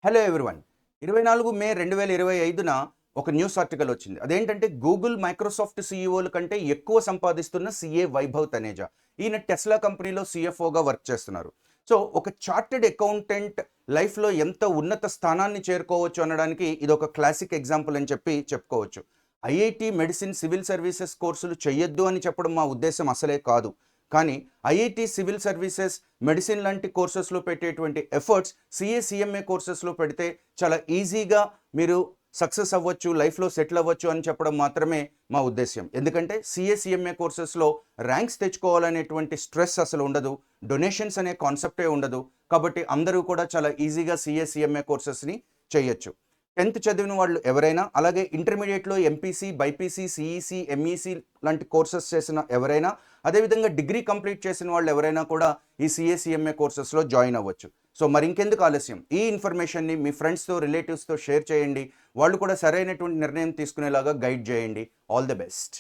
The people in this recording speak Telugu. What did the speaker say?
హలో ఎవ్రీవన్ 24 మే 2025న ఒక న్యూస్ ఆర్టికల్ వచ్చింది. అదేంటంటే గూగుల్ మైక్రోసాఫ్ట్ సీఈఓల కంటే ఎక్కువ సంపాదిస్తున్న సీఏ వైభవ్ తనేజా. ఈయన టెస్లా కంపెనీలో సీఎఫ్ఓగా వర్క్ చేస్తున్నారు. సో ఒక చార్టెడ్ అకౌంటెంట్ లైఫ్లో ఎంత ఉన్నత స్థానాన్ని చేరుకోవచ్చు అనడానికి ఇది ఒక క్లాసిక్ ఎగ్జాంపుల్ అని చెప్పుకోవచ్చు. ఐఐటి మెడిసిన్ సివిల్ సర్వీసెస్ కోర్సులు చెయ్యొద్దు అని చెప్పడం మా ఉద్దేశం అసలే కాదు. కానీ ఐఐటి సివిల్ సర్వీసెస్ మెడిసిన్ లాంటి కోర్సెస్లో పెట్టేటువంటి ఎఫర్ట్స్ సిఏ కోర్సెస్లో పెడితే చాలా ఈజీగా మీరు సక్సెస్ అవ్వచ్చు, లైఫ్లో సెటిల్ అవ్వచ్చు అని చెప్పడం మాత్రమే మా ఉద్దేశ్యం. ఎందుకంటే సిఏ కోర్సెస్లో ర్యాంక్స్ తెచ్చుకోవాలనేటువంటి స్ట్రెస్ అసలు ఉండదు, డొనేషన్స్ అనే కాన్సెప్టే ఉండదు. కాబట్టి అందరూ కూడా చాలా ఈజీగా సిఏ కోర్సెస్ని చేయొచ్చు. 10th చదివిన వాళ్ళు ఎవరైనా, అలాగే ఇంటర్మీడియట్లో ఎంపీసీ, బైపీసీ, సిఈసి, ఎంఈసి లాంటి కోర్సెస్ చేసిన ఎవరైనా, అదేవిధంగా డిగ్రీ కంప్లీట్ చేసిన వాళ్ళు ఎవరైనా కూడా ఈ సిఏ కోర్సెస్లో జాయిన్ అవ్వచ్చు. సో మరి ఇంకెందుకు ఆలస్యం, ఈ ఇన్ఫర్మేషన్ని మీ ఫ్రెండ్స్తో, రిలేటివ్స్తో షేర్ చేయండి. వాళ్ళు కూడా సరైనటువంటి నిర్ణయం తీసుకునేలాగా గైడ్ చేయండి. All the best.